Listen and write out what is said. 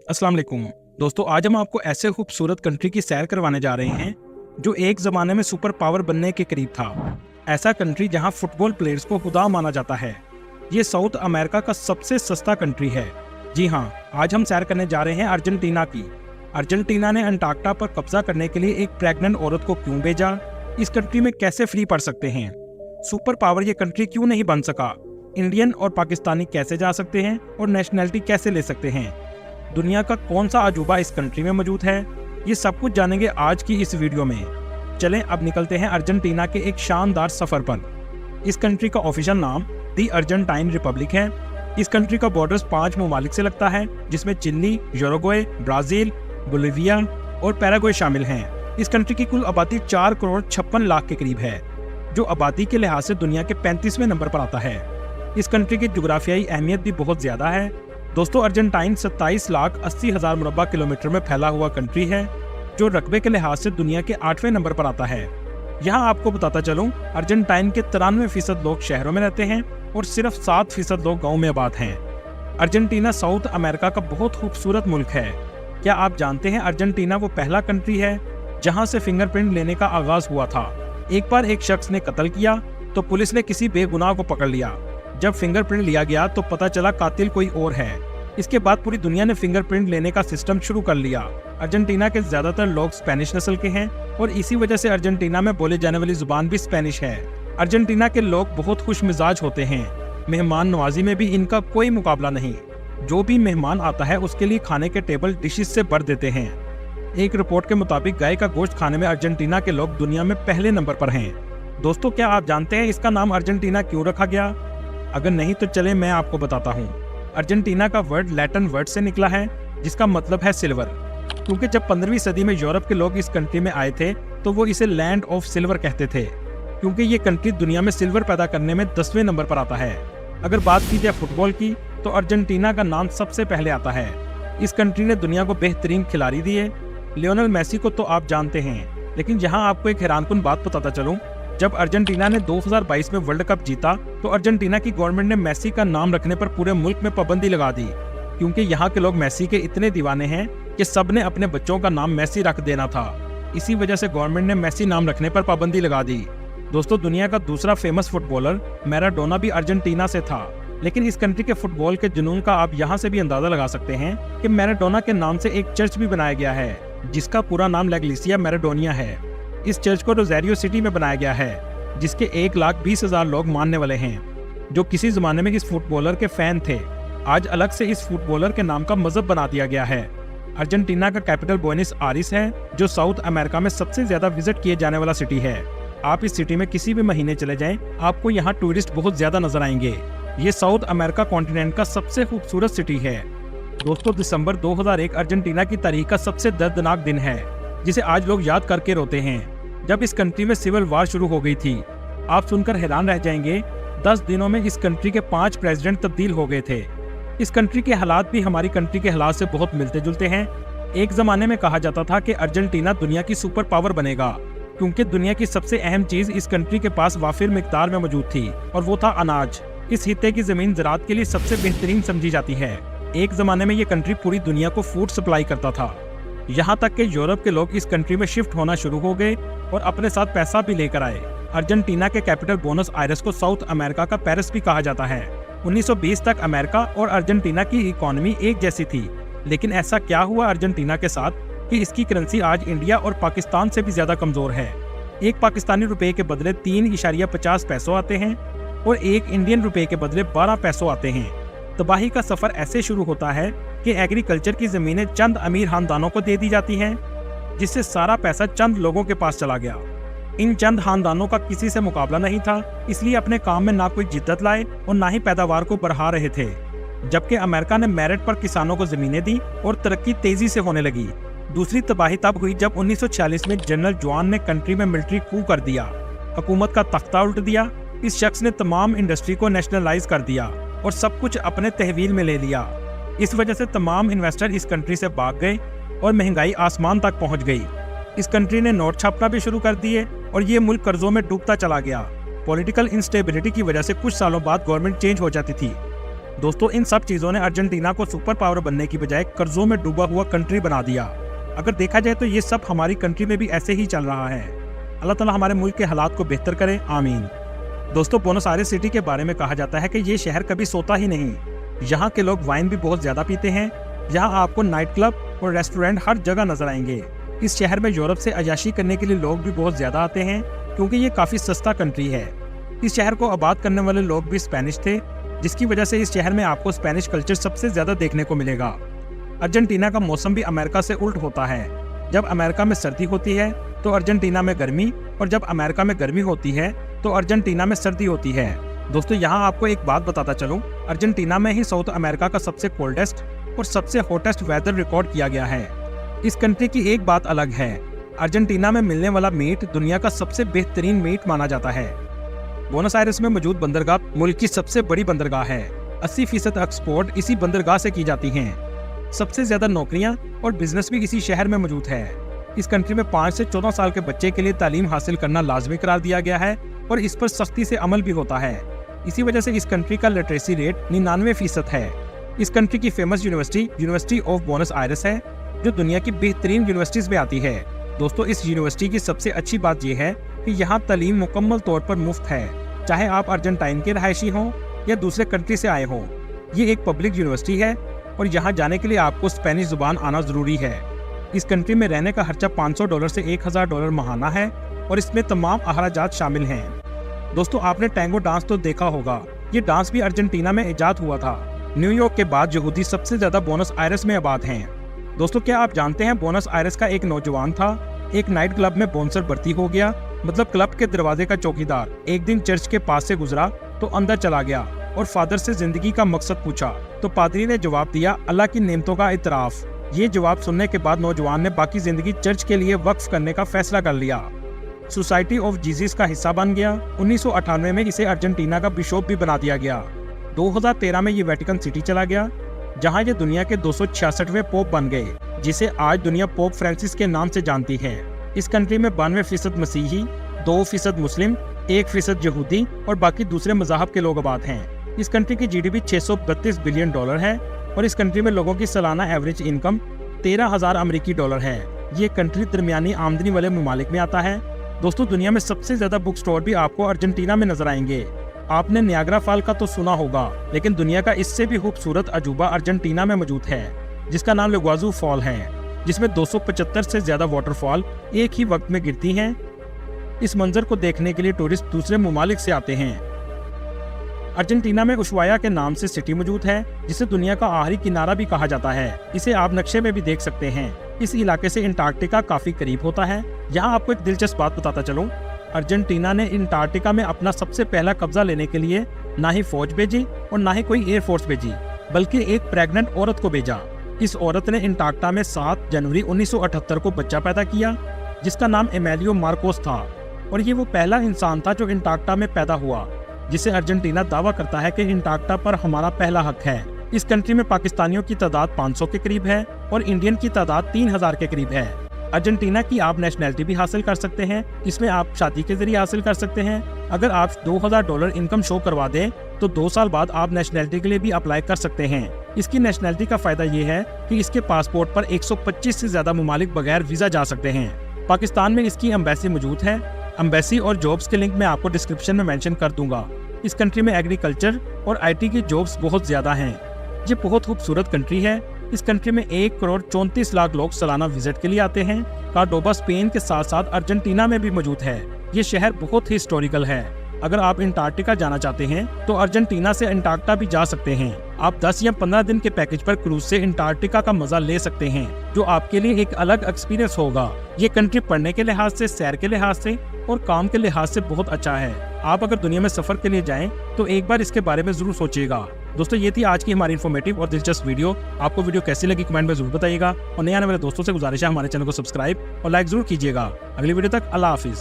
अस्सलाम वालेकुम दोस्तों, आज हम आपको ऐसे खूबसूरत कंट्री की सैर करवाने जा रहे हैं जो एक ज़माने में सुपर पावर बनने के करीब था। ऐसा कंट्री जहां फुटबॉल प्लेयर्स को खुदा माना जाता है। ये साउथ अमेरिका का सबसे सस्ता कंट्री है। जी हां, आज हम सैर करने जा रहे हैं अर्जेंटीना की। अर्जेंटीना ने अंटार्कटिका पर कब्जा करने के लिए एक प्रेग्नेंट औरत को क्यों भेजा, इस कंट्री में कैसे फ्री पढ़ सकते हैं, सुपर पावर ये कंट्री क्यों नहीं बन सका, इंडियन और पाकिस्तानी कैसे जा सकते हैं और नेशनैलिटी कैसे ले सकते हैं, दुनिया का कौन सा अजूबा इस कंट्री में मौजूद है, ये सब कुछ जानेंगे आज की इस वीडियो में। चलें अब निकलते हैं अर्जेंटीना के एक शानदार सफर पर। इस कंट्री का ऑफिशियल नाम दी अर्जेंटाइन रिपब्लिक है। इस कंट्री का बॉर्डर्स 5 ममालिक से लगता है, जिसमें चिली, यूरुग्वे, ब्राजील, बोलिविया और पैराग्वे शामिल हैं। इस कंट्री की कुल आबादी 4 करोड़ 56 लाख के करीब है, जो आबादी के लिहाज से दुनिया के 35वें नंबर पर आता है। इस कंट्री की जोग्राफियाई अहमियत भी बहुत ज्यादा है। दोस्तों, अर्जेंटाइन 27,80,000 मुरब्बा किलोमीटर में फैला हुआ कंट्री है, जो रकबे के लिहाज से दुनिया के 8वें नंबर पर आता है। यहाँ आपको बताता चलूं, अर्जेंटाइन के 93% लोग शहरों में रहते हैं और सिर्फ 7% लोग गाँव में आबाद हैं। अर्जेंटीना साउथ अमेरिका का बहुत खूबसूरत मुल्क है। क्या आप जानते हैं अर्जेंटीना वो पहला कंट्री है जहाँ से फिंगरप्रिंट लेने का आगाज हुआ था। एक बार एक शख्स ने कत्ल किया तो पुलिस ने किसी बेगुनाह को पकड़ लिया। जब फिंगरप्रिंट लिया गया तो पता चला कातिल कोई और है। इसके बाद पूरी दुनिया ने फिंगरप्रिंट लेने का सिस्टम शुरू कर लिया। अर्जेंटीना के ज्यादातर लोग स्पेनिश नस्ल के हैं और इसी वजह से अर्जेंटीना में बोले जाने वाली जुबान भी स्पेनिश है। अर्जेंटीना के लोग बहुत खुश मिजाज होते हैं। मेहमान नवाजी में भी इनका कोई मुकाबला नहीं। जो भी मेहमान आता है उसके लिए खाने के टेबल डिशेज से भर देते हैं। एक रिपोर्ट के मुताबिक गाय का गोश्त खाने में अर्जेंटीना के लोग दुनिया में पहले नंबर पर हैं। दोस्तों, क्या आप जानते हैं इसका नाम अर्जेंटीना क्यों रखा गया? अगर नहीं तो चले मैं आपको बताता हूँ। अर्जेंटीना का वर्ड लैटिन वर्ड से निकला है, जिसका मतलब है सिल्वर। क्योंकि जब 15वीं सदी में यूरोप के लोग इस कंट्री में आए थे तो वो इसे लैंड ऑफ सिल्वर कहते थे, क्योंकि ये कंट्री दुनिया में सिल्वर पैदा करने में 10वें नंबर पर आता है। अगर बात की जाए फुटबॉल की तो अर्जेंटीना का नाम सबसे पहले आता है। इस कंट्री ने दुनिया को बेहतरीन खिलाड़ी दिए। लियोनेल मेसी को तो आप जानते हैं, लेकिन यहाँ आपको एक हैरानकुन बात बताता चलूं। जब अर्जेंटीना ने 2022 में वर्ल्ड कप जीता तो अर्जेंटीना की गवर्नमेंट ने मेसी का नाम रखने पर पूरे मुल्क में पाबंदी लगा दी, क्योंकि यहाँ के लोग मेसी के इतने दीवाने हैं कि सब ने अपने बच्चों का नाम मेसी रख देना था। इसी वजह से गवर्नमेंट ने मेसी नाम रखने पर पाबंदी लगा दी। दोस्तों, दुनिया का दूसरा फेमस फुटबॉलर मैराडोना भी अर्जेंटीना से था, लेकिन इस कंट्री के फुटबॉल के जुनून का आप यहाँ से भी अंदाजा लगा सकते हैं कि मैराडोना के नाम से एक चर्च भी बनाया गया है, जिसका पूरा नाम लेग्लिसिया मैराडोनिया है। इस चर्च को रोज़ारियो सिटी में बनाया गया है, जिसके 1,20,000 लोग मानने वाले हैं, जो किसी जमाने में इस फुटबॉलर के फैन थे। आज अलग से इस फुटबॉलर के नाम का मजहब बना दिया गया है। अर्जेंटीना का कैपिटल बुएनोस आयर्स है, जो साउथ अमेरिका में सबसे ज्यादा विजिट किए जाने वाला सिटी है। आप इस सिटी में किसी भी महीने चले जाएं, आपको यहाँ टूरिस्ट बहुत ज्यादा नजर आएंगे। ये साउथ अमेरिका कॉन्टिनेंट का सबसे खूबसूरत सिटी है। दोस्तों, दिसंबर 2001 अर्जेंटीना की तारीख का सबसे दर्दनाक दिन है, जिसे आज लोग याद करके रोते हैं। जब इस कंट्री में सिविल वार शुरू हो गई थी। आप सुनकर हैरान रह जाएंगे, 10 दिनों में इस कंट्री के 5 प्रेसिडेंट तब्दील हो गए थे। इस कंट्री के हालात भी हमारी कंट्री के हालात से बहुत मिलते जुलते हैं। एक जमाने में कहा जाता था कि अर्जेंटीना दुनिया की सुपर पावर बनेगा, क्योंकि दुनिया की सबसे अहम चीज इस कंट्री के पास वाफिर मिकदार में मौजूद थी, और वो था अनाज। इस हिस्से की जमीन ज़राअत के लिए सबसे बेहतरीन समझी जाती है। एक जमाने में ये कंट्री पूरी दुनिया को फूड सप्लाई करता था। यहाँ तक कि यूरोप के लोग इस कंट्री में शिफ्ट होना शुरू हो गए और अपने साथ पैसा भी लेकर आए। अर्जेंटीना के कैपिटल बुएनोस आयर्स को साउथ अमेरिका का पेरिस भी कहा जाता है। 1920 तक अमेरिका और अर्जेंटीना की इकोनॉमी एक जैसी थी, लेकिन ऐसा क्या हुआ अर्जेंटीना के साथ कि इसकी करेंसी आज इंडिया और पाकिस्तान से भी ज्यादा कमजोर है। एक पाकिस्तानी रुपए के बदले 3.50 पैसों आते हैं और एक इंडियन रुपए के बदले 12 पैसों आते हैं। तबाही का सफर ऐसे शुरू होता है कि एग्रीकल्चर की जमीनें चंद अमीर खानदानों को दे दी जाती हैं, जिससे सारा पैसा चंद लोगों के पास चला गया। इन चंद खानदानों का किसी से मुकाबला नहीं था, इसलिए अपने काम में ना कोई जिद्दत लाए और ना ही पैदावार को बढ़ा रहे थे। जबकि अमेरिका ने मेरिट पर किसानों को जमीनें दी और तरक्की तेजी से होने लगी। दूसरी तबाही तब हुई जब 1946 में जनरल जुआन ने कंट्री में मिलिट्री कू कर दिया, हुकूमत का तख्ता उल्ट दिया। इस शख्स ने तमाम इंडस्ट्री को नेशनलाइज कर दिया और सब कुछ अपने तहवील में ले लिया। इस वजह से तमाम इन्वेस्टर इस कंट्री से भाग गए और महंगाई आसमान तक पहुंच गई। इस कंट्री ने नोट छापना भी शुरू कर दिए और ये मुल्क कर्जों में डूबता चला गया। पॉलिटिकल इंस्टेबिलिटी की वजह से कुछ सालों बाद गवर्नमेंट चेंज हो जाती थी। दोस्तों इन सब चीजों ने अर्जेंटीना को सुपर पावर बनने की बजाय कर्जों में डूबा हुआ कंट्री बना दिया। अगर देखा जाए तो ये सब हमारी कंट्री में भी ऐसे ही चल रहा है। अल्लाह ताला हमारे मुल्क के हालात को बेहतर करे, आमीन। दोस्तों बोनस आयरेस सिटी के बारे में कहा जाता है कि ये शहर कभी सोता ही नहीं। यहाँ के लोग वाइन भी बहुत ज्यादा पीते हैं। यहाँ आपको नाइट क्लब और रेस्टोरेंट हर जगह नजर आएंगे। इस शहर में यूरोप से अयाशी करने के लिए लोग भी बहुत ज्यादा आते हैं, क्योंकि ये काफी सस्ता कंट्री है। इस शहर को आबाद करने वाले लोग भी स्पेनिश थे, जिसकी वजह से इस शहर में आपको स्पेनिश कल्चर सबसे ज्यादा देखने को मिलेगा। अर्जेंटीना का मौसम भी अमेरिका से उल्ट होता है। जब अमेरिका में सर्दी होती है तो अर्जेंटीना में गर्मी, और जब अमेरिका में गर्मी होती है तो अर्जेंटीना में सर्दी होती है। दोस्तों यहाँ आपको एक बात बताता चलूं, अर्जेंटीना में ही साउथ अमेरिका का सबसे कोल्डेस्ट और सबसे हॉटेस्ट वेदर रिकॉर्ड किया गया है। इस कंट्री की एक बात अलग है, अर्जेंटीना में मिलने वाला मीट दुनिया का सबसे बेहतरीन मीट माना जाता है। बोनस आयरेस में मौजूद बंदरगाह मुल्क की सबसे बड़ी बंदरगाह है। 80% एक्सपोर्ट इसी बंदरगाह से की जाती हैं। सबसे ज्यादा नौकरियां और बिजनेस भी इसी शहर में मौजूद है। इस कंट्री में 5 से 14 साल के बच्चे के लिए तालीम हासिल करना लाजमी करार दिया गया है और इस पर सख्ती से अमल भी होता है। इसी वजह से इस कंट्री का लिटरेसी रेट 99% है। इस कंट्री की famous university of bonus Aires है, जो दुनिया की बेहतरीन यूनिवर्सिटीज में आती है। दोस्तों इस यूनिवर्सिटी की सबसे अच्छी बात यह है कि यहाँ तालीम मुकम्मल तौर पर मुफ्त है, चाहे आप अर्जेंटाइन के रहायशी हों या दूसरे कंट्री से आए हों। ये एक पब्लिक यूनिवर्सिटी है और यहाँ जाने के लिए आपको स्पेनिश जुबान आना जरूरी है। इस कंट्री में रहने का खर्चा $500 से $1000 माहाना है और इसमें तमाम अखराजात शामिल हैं। दोस्तों आपने टैंगो डांस तो देखा होगा, ये डांस भी अर्जेंटीना में इजाद हुआ था। न्यूयॉर्क के बाद यहूदी सबसे ज्यादा बोनस आयरेस में आबाद हैं। दोस्तों क्या आप जानते हैं बोनस आयरेस का एक नौजवान था, एक नाइट क्लब में बोनसर भर्ती हो गया, मतलब क्लब के दरवाजे का चौकीदार। एक दिन चर्च के पास से गुजरा तो अंदर चला गया और फादर से जिंदगी का मकसद पूछा, तो पादरी ने जवाब दिया, अल्लाह की नेमतों का इतराफ। ये जवाब सुनने के बाद नौजवान ने बाकी जिंदगी चर्च के लिए वक्फ करने का फैसला कर लिया। सोसाइटी ऑफ जीसस का हिस्सा बन गया। 1998 में इसे अर्जेंटीना का बिशप भी बना दिया गया। 2013 में ये वेटिकन सिटी चला गया, जहां ये दुनिया के 266वें पोप बन गए, जिसे आज दुनिया पोप फ्रांसिस के नाम से जानती है। इस कंट्री में 92% मसीही, 2% मुस्लिम, 1% यहूदी और बाकी दूसरे मज़ाहब के लोग आबाद हैं। इस कंट्री की जीडीपी $632 बिलियन है और इस कंट्री में लोगों की सालाना एवरेज इनकम $13,000 है। ये कंट्री दरमियानी आमदनी वाले ममालिक में आता है। दोस्तों दुनिया में सबसे ज्यादा बुक स्टोर भी आपको अर्जेंटीना में नजर आएंगे। आपने नियाग्रा फॉल का तो सुना होगा, लेकिन दुनिया का इससे भी खूबसूरत अजूबा अर्जेंटीना में मौजूद है, जिसका नाम इग्वाजू फॉल है, जिसमें 275 से ज्यादा वाटरफॉल एक ही वक्त में गिरती हैं। इस मंजर को देखने के लिए टूरिस्ट दूसरे ममालिक से आते हैं। अर्जेंटीना में उशवाया के नाम से सिटी मौजूद है, जिसे दुनिया का आखिरी किनारा भी कहा जाता है। इसे आप नक्शे में भी देख सकते हैं। इस इलाके से अंटार्कटिका काफी करीब होता है। यहाँ आपको एक दिलचस्प बात बताता चलूं, अर्जेंटीना ने अंटार्कटिका में अपना सबसे पहला कब्जा लेने के लिए ना ही फौज भेजी और ना ही कोई एयरफोर्स भेजी, बल्कि एक प्रेग्नेंट औरत को भेजा। इस औरत ने अंटार्कटिका में 7 जनवरी 1978 को बच्चा पैदा किया, जिसका नाम एमेलियो मार्कोस था, और ये वो पहला इंसान था जो अंटार्कटिका में पैदा हुआ, जिसे अर्जेंटीना दावा करता है कि अंटार्कटिका पर हमारा पहला हक है। इस कंट्री में पाकिस्तानियों की तादाद 500 के करीब है और इंडियन की तादाद 3000 के करीब है। अर्जेंटीना की आप नेशनैलिटी भी हासिल कर सकते हैं। इसमें आप शादी के जरिए हासिल कर सकते हैं। अगर आप $2000 इनकम शो करवा दें तो 2 साल बाद आप नेशनैलिटी के लिए भी अप्लाई कर सकते हैं। इसकी नेशनैलिटी का फायदा ये है कि इसके पासपोर्ट पर 125 से ज्यादा ममालिक बगैर वीजा जा सकते हैं। पाकिस्तान में इसकी एम्बेसी मौजूद है। एम्बेसी और जॉब्स के लिंक मैं आपको डिस्क्रिप्शन में मेंशन कर दूंगा। इस कंट्री में एग्रीकल्चर और IT की जॉब्स बहुत ज्यादा हैं। ये बहुत खूबसूरत कंट्री है। इस कंट्री में 1,34,00,000 लोग सालाना विजिट के लिए आते हैं। कार्डोबा स्पेन के साथ साथ अर्जेंटीना में भी मौजूद है। ये शहर बहुत ही हिस्टोरिकल है। अगर आप अंटार्कटिका जाना चाहते हैं तो अर्जेंटीना से अंटार्कटिका भी जा सकते हैं। आप 10 या 15 दिन के पैकेज पर क्रूज से अंटार्कटिका का मजा ले सकते हैं, जो आपके लिए एक अलग एक्सपीरियंस होगा। ये कंट्री पढ़ने के लिहाज से, सैर के लिहाज से और काम के लिहाज से बहुत अच्छा है। आप अगर दुनिया में सफर के लिए जाएं तो एक बार इसके बारे में जरूर सोचिएगा। दोस्तों ये थी आज की हमारी इन्फॉर्मेटिव और दिलचस्प वीडियो। आपको वीडियो कैसी लगी कमेंट में जरूर बताइएगा और नए आने वाले दोस्तों से गुजारिश है हमारे चैनल को सब्सक्राइब और लाइक जरूर कीजिएगा। अगली वीडियो तक अल्लाह हाफिज।